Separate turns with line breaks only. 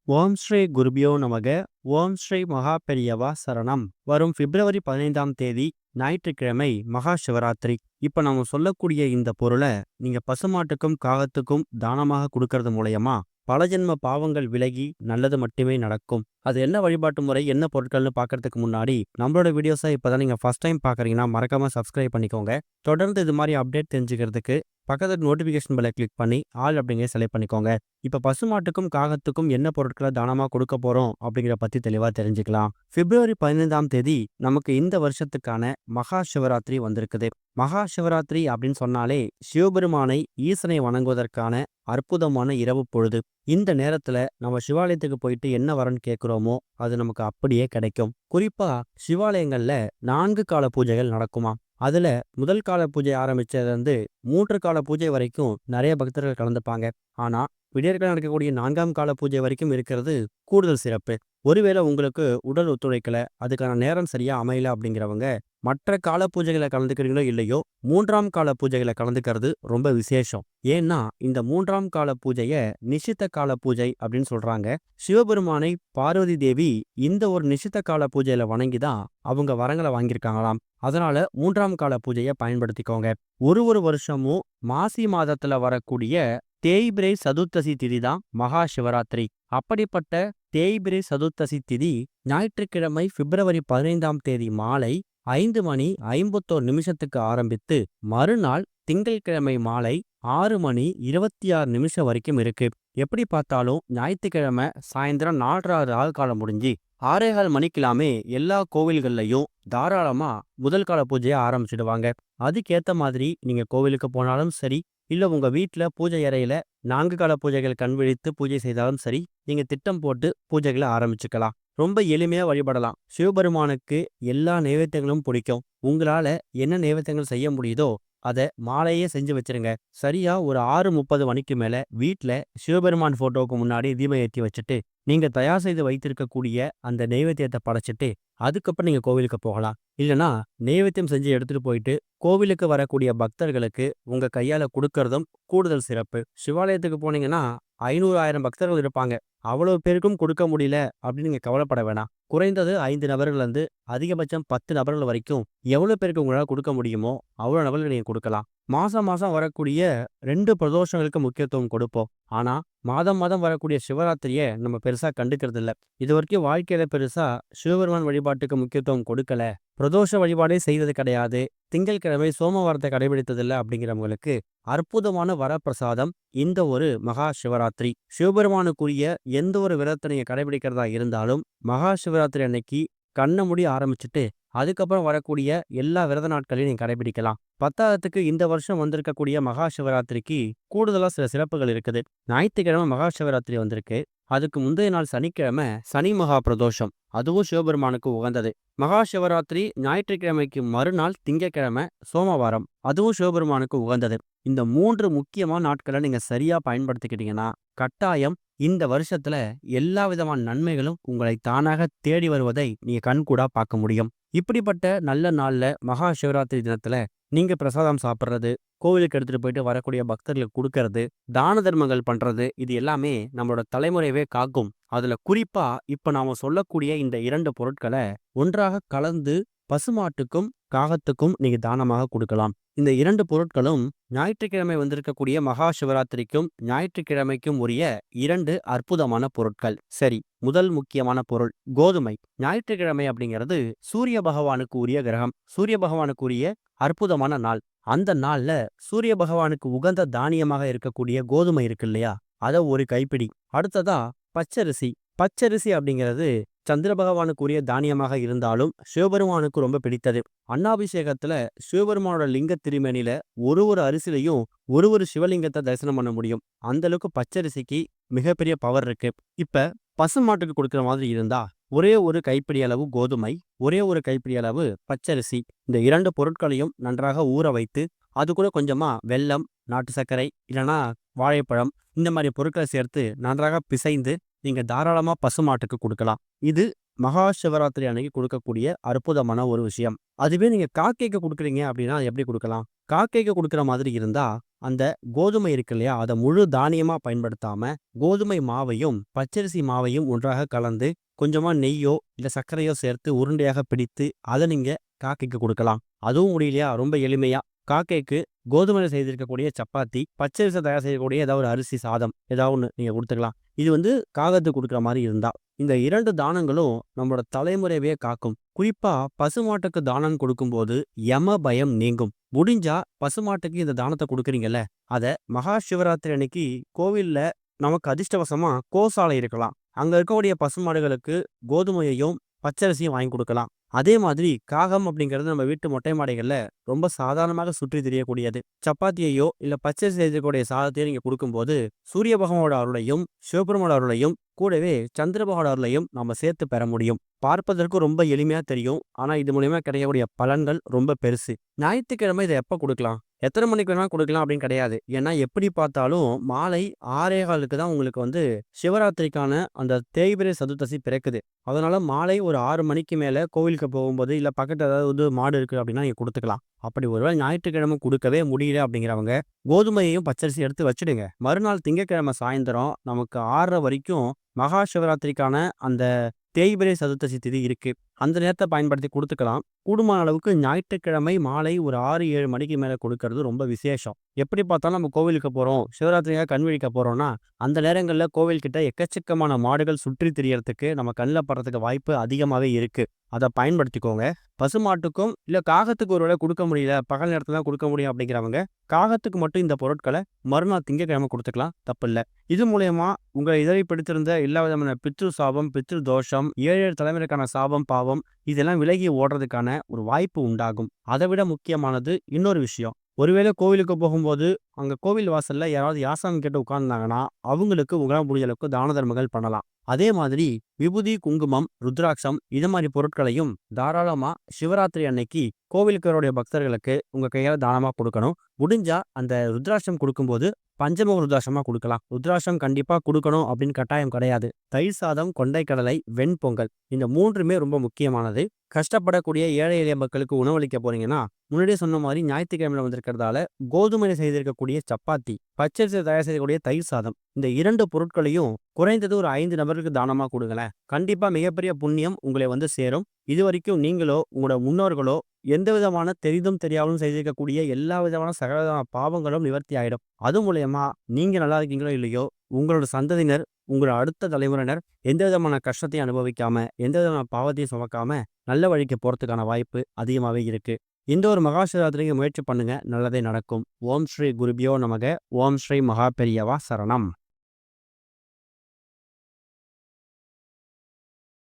ஓம் ஸ்ரீ குருபியோ நமக. ஓம் ஸ்ரீ மகா பெரியவா சரணம். வரும் பிப்ரவரி 15ஆம் தேதி ஞாயிற்றுக்கிழமை மகா சிவராத்திரி. இப்ப நம்ம சொல்லக்கூடிய இந்த பொருளை நீங்க பசுமாட்டுக்கும் காகத்துக்கும் தானமாக கொடுக்கறது மூலயமா பல ஜென்ம பாவங்கள் விலகி நல்லது மட்டுமே நடக்கும். அது என்ன வழிபாட்டு முறை, என்ன பொருட்கள்னு பார்க்கறதுக்கு முன்னாடி நம்மளோட வீடியோஸை இப்பதான் நீங்க ஃபர்ஸ்ட் டைம் பார்க்கறீங்கன்னா மறக்காம சப்ஸ்கிரைப் பண்ணிக்கோங்க. தொடர்ந்து இது மாதிரி அப்டேட் தெரிஞ்சுக்கிறதுக்கு பக்கத்துல நோட்டிஃபிகேஷன் பெல்லை கிளிக் பண்ணி ஆல் அப்படிங்கிற செலக்ட் பண்ணிக்கோங்க. இப்ப பசுமாட்டுக்கும் காகத்துக்கும் என்ன பொருட்களை தானமா கொடுக்க போறோம் அப்படிங்கிற பத்தி தெளிவா தெரிஞ்சுக்கலாம். பிப்ரவரி 15ஆம் தேதி நமக்கு இந்த வருஷத்துக்கான மகா சிவராத்திரி வந்திருக்குது. மகா சிவராத்திரி அப்படின்னு சொன்னாலே சிவபெருமானை, ஈசனை வணங்குவதற்கான அற்புதமான இரவு பொழுது. இந்த நேரத்துல நம்ம சிவாலயத்துக்கு போயிட்டு என்ன வரன்னு கேட்கிறோமோ அது நமக்கு அப்படியே கிடைக்கும். குறிப்பா சிவாலயங்கள்ல 4 கால பூஜைகள் நடக்குமா. அதுல முதல் கால பூஜை ஆரம்பிச்சதுல இருந்து 3 கால பூஜை வரைக்கும் நிறைய பக்தர்கள் கலந்துப்பாங்க. ஆனா விடியற்காலம் நடக்கக்கூடிய 4ஆம் கால பூஜை வரைக்கும் இருக்கிறது கூடுதல் சிறப்பு. ஒருவேளை உங்களுக்கு உடல் ஒத்துழைக்கல, அதுக்கான நேரம் சரியா அமையல அப்படிங்கிறவங்க மற்ற கால பூஜைகளை கலந்துக்கிறீங்களோ இல்லையோ 3ஆம் கால பூஜைகளை கலந்துக்கிறது ரொம்ப விசேஷம். ஏன்னா இந்த 3ஆம் கால பூஜைய நிஷித்த கால பூஜை அப்படின்னு சொல்றாங்க. சிவபெருமானை பார்வதி தேவி இந்த ஒரு நிஷித்த கால பூஜையில வணங்கிதான் அவங்க வரங்களை வாங்கியிருக்காங்களாம். அதனால 3ஆம் கால பூஜையை பயன்படுத்திக்கோங்க. ஒரு வருஷமும் மாசி மாதத்துல வரக்கூடிய தேய்பிரை சதுர்த்தசி திதி தான் மகா சிவராத்திரி. அப்படிப்பட்ட தேய்பிரை சதுர்த்தசி திதி ஞாயிற்றுக்கிழமை பிப்ரவரி 15ஆம் தேதி மாலை 5:51 ஆரம்பித்து மறுநாள் திங்கட்கிழமை மாலை 6:26 வரைக்கும் இருக்கு. எப்படி பார்த்தாலும் ஞாயிற்றுக்கிழமை சாயந்தரம் 4:30 காலம் முடிஞ்சு 6:15 மணிக்கெல்லாமே எல்லா கோவில்கள்லையும் தாராளமா முதல் கால பூஜையை ஆரம்பிச்சிடுவாங்க. அதுக்கேத்த மாதிரி நீங்க கோவிலுக்கு போனாலும் சரி, இல்ல உங்க வீட்டுல பூஜை அறையில 4 கால பூஜைகள் கண் விழித்து பூஜை செய்தாலும் சரி, நீங்க திட்டம் போட்டு பூஜைகளை ஆரம்பிச்சுக்கலாம். ரொம்ப எளிமையா வழிபடலாம். சிவபெருமானுக்கு எல்லா நைவேத்தியங்களும் பிடிக்கும். உங்களால என்ன நைவேத்தியங்கள் செய்ய முடியுதோ அதை மாலையே செஞ்சு வச்சிருங்க. சரியா ஒரு 6:30 மணிக்கு மேல வீட்டுல சிவபெருமான் போட்டோவுக்கு முன்னாடி தீபம் ஏற்றி வச்சுட்டு நீங்க தயார் செய்து வைத்திருக்கக்கூடிய அந்த நைவேத்தியத்தை படைச்சிட்டு அதுக்கப்புறம் நீங்க கோவிலுக்கு போகலாம். இல்லைன்னா நைவேத்தியம் செஞ்சு எடுத்துட்டு போயிட்டு கோவிலுக்கு வரக்கூடிய பக்தர்களுக்கு உங்க கையால கொடுக்கறதும் கூடுதல் சிறப்பு. சிவாலயத்துக்கு போனீங்கன்னா 500,000 பக்தர்கள் இருப்பாங்க. அவ்வளவு பேருக்கும் கொடுக்க முடியல அப்படின்னு நீங்க கவலைப்பட வேணாம். குறைந்தது 5 நபர்கள் இருந்து அதிகபட்சம் 10 நபர்கள் வரைக்கும் எவ்வளவு பேருக்கு உங்களால கொடுக்க முடியுமோ அவ்வளவு நபர்கள் நீங்க கொடுக்கலாம். மாசம் மாசம் வரக்கூடிய 2 பிரதோஷங்களுக்கு முக்கியத்துவம் கொடுப்போம். ஆனா மாதம் மாதம் வரக்கூடிய சிவராத்திரியை நம்ம பெருசா கண்டுக்கிறது இல்ல. இது வரைக்கும் வாழ்க்கையில பெருசா சிவபெருமான் வழிபாட்டுக்கு முக்கியத்துவம் கொடுக்கல, பிரதோஷ வழிபாடே செய்தது கிடையாது, திங்கட்கிழமை சோமவாரத்தை கடைபிடித்ததில்ல அப்படிங்கிறவங்களுக்கு அற்புதமான வரப்பிரசாதம் இந்த ஒரு மகா சிவராத்திரி. சிவபெருமானுக்குரிய எந்த ஒரு விரதத்தை நீங்க கடைபிடிக்கிறதா இருந்தாலும் மகா சிவராத்திரி அன்னைக்கு கண்ணை மூடி ஆரம்பிச்சுட்டு அதுக்கப்புறம் வரக்கூடிய எல்லா விரத நாட்களையும் நீங்க கடைபிடிக்கலாம். பத்தாவதுக்கு இந்த வருஷம் வந்திருக்கக்கூடிய மகா சிவராத்திரிக்கு கூடுதலா சில சிறப்புகள் இருக்குது. ஞாயிற்றுக்கிழமை மகா சிவராத்திரி வந்திருக்கு. அதுக்கு முந்தைய நாள் சனிக்கிழமை சனி மகா பிரதோஷம், அதுவும் சிவபெருமானுக்கு உகந்தது. மகா சிவராத்திரி ஞாயிற்றுக்கிழமைக்கு மறுநாள் திங்கட்கிழமை சோமவாரம், அதுவும் சிவபெருமானுக்கு உகந்தது. இந்த 3 முக்கியமான நாட்களை நீங்க சரியா பயன்படுத்திக்கிட்டீங்கன்னா கட்டாயம் இந்த வருஷத்துல எல்லா விதமான நன்மைகளும் உங்களை தானாக தேடி வருவதை நீங்க கண்கூடா பார்க்க முடியும். இப்படிப்பட்ட நல்ல நாள்ல மகா சிவராத்திரி தினத்துல நீங்க பிரசாதம் சாப்பிட்றது, கோவிலுக்கு எடுத்துட்டு போயிட்டு வரக்கூடிய பக்தர்களுக்கு கொடுக்கறது, தான தர்மங்கள் பண்றது, இது எல்லாமே நம்மளோட தலைமுறையவே காக்கும். அதுல குறிப்பா இப்ப நாம சொல்லக்கூடிய இந்த 2 பொருட்களை ஒன்றாக கலந்து பசுமாட்டுக்கும் காகத்துக்கும் நீங்க தானமாக கொடுக்கலாம். இந்த 2 பொருட்களும் ஞாயிற்றுக்கிழமை வந்திருக்கக்கூடிய மகா சிவராத்திரிக்கும் ஞாயிற்றுக்கிழமைக்கும் உரிய 2 அற்புதமான பொருட்கள். சரி, முதல் முக்கியமான பொருள் கோதுமை. ஞாயிற்றுக்கிழமை அப்படிங்கிறது சூரிய பகவானுக்கு உரிய கிரகம், சூரிய பகவானுக்கு உரிய அற்புதமான நாள். அந்த நாள்ல சூரிய பகவானுக்கு உகந்த தானியமாக இருக்கக்கூடிய கோதுமை இருக்கு இல்லையா, அத ஒரு கைப்பிடி. அடுத்ததா பச்சரிசி. பச்சரிசி அப்படிங்கிறது சந்திர பகவானுக்கு உரிய தானியமாக இருந்தாலும் சிவபெருமானுக்கு ரொம்ப பிடித்தது. அன்னாபிஷேகத்துல சிவபெருமானோட லிங்க திருமேனில ஒரு அரிசிலையும் ஒரு சிவலிங்கத்தை தரிசனம் பண்ண முடியும். அந்த அளவுக்கு பச்சரிசிக்கு மிகப்பெரிய பவர் இருக்கு. இப்ப பசுமாட்டுக்கு கொடுக்குற மாதிரி இருந்தா ஒரே ஒரு கைப்பிடி அளவு கோதுமை, ஒரே ஒரு கைப்பிடி அளவு பச்சரிசி, இந்த 2 பொருட்களையும் நன்றாக ஊற வைத்து அது கூட கொஞ்சமா வெல்லம், நாட்டு சர்க்கரை இல்லைன்னா வாழைப்பழம், இந்த மாதிரி பொருட்களை சேர்த்து நன்றாக பிசைந்து நீங்க தாராளமா பசுமாட்டுக்கு கொடுக்கலாம். இது மகா சிவராத்திரி அன்னைக்கு கொடுக்கக்கூடிய அற்புதமான ஒரு விஷயம். அதுவே நீங்க காக்கைக்கு கொடுக்குறீங்க அப்படின்னா எப்படி கொடுக்கலாம்? காக்கைக்கு கொடுக்குற மாதிரி இருந்தா அந்த கோதுமை இருக்கு இல்லையா, அதை முழு தானியமா பயன்படுத்தாம கோதுமை மாவையும் பச்சரிசி மாவையும் ஒன்றாக கலந்து கொஞ்சமா நெய்யோ இல்ல சர்க்கரையோ சேர்த்து உருண்டையாக பிடித்து அதை நீங்க காக்கைக்கு கொடுக்கலாம். அதுவும் முடியலையா, ரொம்ப எளிமையா காக்கைக்கு கோதுமையில செய்திருக்கக்கூடிய சப்பாத்தி, பச்சரிசி தயார் செய்யக்கூடிய ஏதாவது ஒரு அரிசி சாதம் ஏதாவது ஒன்று நீங்க கொடுத்துக்கலாம். இது காகத்துக்கு கொடுக்குற மாதிரி இருந்தா. இந்த 2 தானங்களும் நம்மளோட தலைமுறையவே காக்கும். குறிப்பா பசுமாட்டுக்கு தானம் கொடுக்கும்போது யம பயம் நீங்கும். முடிஞ்சா பசுமாட்டுக்கு இந்த தானத்தை கொடுக்குறீங்கல்ல, அத மகா சிவராத்திரி அன்னைக்கு கோவில்ல நமக்கு அதிர்ஷ்டவசமா கோசாலை இருக்கலாம். அங்க இருக்கக்கூடிய பசுமாடுகளுக்கு கோதுமையையும் பச்சரிசியும் வாங்கி கொடுக்கலாம். அதே மாதிரி காகம் அப்படிங்கிறது நம்ம வீட்டு மொட்டை மாடிகள்ல ரொம்ப சாதாரணமாக சுற்றி திரியக்கூடியது. சப்பாத்தியையோ இல்ல பச்சரிசி செய்யக்கூடிய சாதத்தையோ நீங்க கொடுக்கும்போது சூரிய பகவானோட அருளையும் சிவபெருமானோட அருளையும் கூடவே சந்திர பகவானோட அருளையும் நம்ம சேர்த்து பெற முடியும். பார்ப்பதற்கு ரொம்ப எளிமையா தெரியும். ஆனா இது மூலியமா கிடைக்கக்கூடிய பலன்கள் ரொம்ப பெருசு. ஞாயிற்றுக்கிழமை இதை எப்ப கொடுக்கலாம், எத்தனை மணிக்கு வேணா கொடுக்கலாம் அப்படின்னு கிடையாது. ஏன்னா எப்படி பார்த்தாலும் மாலை 6:15க்கு தான் உங்களுக்கு சிவராத்திரிக்கான அந்த தேய்பிறை சதுர்த்தசி பிறக்குது. அதனால மாலை ஒரு 6 மணிக்கு மேல கோவிலுக்கு போகும்போது இல்ல பக்கத்துல ஏதாவது மாடு இருக்கு அப்படின்னா நீங்க கொடுத்துக்கலாம். அப்படி ஒருவேளை ஞாயிற்றுக்கிழமை கொடுக்கவே முடியல அப்படிங்கிறவங்க கோதுமையையும் பச்சரிசி எடுத்து வச்சிடுங்க. மறுநாள் திங்கட்கிழமை சாயந்தரம் நமக்கு 6:30 வரைக்கும் மகா சிவராத்திரிக்கான அந்த தேய்பிறை சதுர்த்தசி திதி இருக்கு. அந்த நேரத்தை பயன்படுத்தி கொடுத்துக்கலாம். கூடுமான அளவுக்கு ஞாயிற்றுக்கிழமை மாலை ஒரு 6-7 மணிக்கு மேல கொடுக்கறது ரொம்ப விசேஷம். எப்படி பார்த்தாலும் நம்ம கோவிலுக்கு போறோம், சிவராத்திரியாக கண் விழிக்க போறோம்னா அந்த நேரங்கள்ல கோவில் கிட்ட எக்கச்சக்கமான மாடுகள் சுற்றி திரியறதுக்கு நம்ம கண்ணில் படுறதுக்கு வாய்ப்பு அதிகமாவே இருக்கு. அதை பயன்படுத்திக்கோங்க. பசுமாட்டுக்கும் இல்ல காகத்துக்கு ஒருவேளை கொடுக்க முடியல, பகல் நேரத்துல தான் கொடுக்க முடியும் அப்படிங்கிறவங்க காகத்துக்கு மட்டும் இந்த பொருட்களை மறுநாள் திங்கட்கிழமை கொடுத்துக்கலாம், தப்பு இல்லை. இது மூலயமா உங்களை இதழை பிடித்திருந்த எல்லா விதமான பித்ரு சாபம், பித்ரு தோஷம், 7 தலைமுறைக்கான சாபம், பாவம் இதெல்லாம் விலகி ஓடுறதுக்கான ஒரு வாய்ப்பு உண்டாகும். அதை விட முக்கியமானது இன்னொரு விஷயம். ஒருவேளை கோவிலுக்கு போகும்போது அங்க கோவில் வாசல்ல யாராவது யாசகம் கேட்டு உட்கார்ந்தாங்கன்னா அவங்களுக்கு உங்களால் முடிஞ்ச அளவுக்கு தான தர்மங்கள் பண்ணலாம். அதே மாதிரி விபூதி, குங்குமம், ருத்ராட்சம் இது மாதிரி பொருட்களையும் தாராளமா சிவராத்திரி அன்னைக்கு கோவிலுக்கு வரக்கூடிய பக்தர்களுக்கு உங்க கையால தானமா கொடுக்கணும். முடிஞ்சா அந்த ருத்ராட்சம் கொடுக்கும்போது பஞ்சமுக ருத்ராட்சமா கொடுக்கலாம். ருத்ராட்சம் கண்டிப்பா கொடுக்கணும் அப்படின்னு கட்டாயம் கிடையாது. தயிர் சாதம், கொண்டைக்கடலை, வெண்பொங்கல் இந்த 3மே ரொம்ப முக்கியமானது. கஷ்டப்படக்கூடிய ஏழை எளிய மக்களுக்கு உணவளிக்க போறீங்கன்னா முன்னாடியே சொன்ன மாதிரி ஞாயிற்றுக்கிழமையில வந்திருக்கிறதால கோதுமையில செய்திருக்கக்கூடிய சப்பாத்தி, பச்சரிசி தயார் செய்யக்கூடிய தயிர் சாதம் இந்த 2 பொருட்களையும் குறைந்தது ஒரு 5 நபருக்கு தானமா கொடுங்களேன். கண்டிப்பா மிகப்பெரிய புண்ணியம் உங்களை சேரும். இது வரைக்கும் நீங்களோ உங்களோட முன்னோர்களோ எந்த விதமான தெரிந்தும் தெரியாமலும் செய்திருக்கக்கூடிய எல்லா விதமான சகல பாவங்களும் நிவர்த்தி ஆயிடும். அது மூலயமா நீங்க நல்லா இருக்கீங்களோ இல்லையோ உங்களோட சந்ததியினர், உங்களோட அடுத்த தலைமுறையினர் எந்த விதமான கஷ்டத்தையும் அனுபவிக்காம எந்த விதமான பாவத்தையும் சுமக்காம நல்ல வழிக்கு போறதுக்கான வாய்ப்பு அதிகமாகவே இருக்கு. இந்த ஒரு மகா சிவராத்திரிக்கு முயற்சி பண்ணுங்க, நல்லதே நடக்கும். ஓம் ஸ்ரீ குருபியோ நமக. ஓம் ஸ்ரீ மகா பெரியவா சரணம்.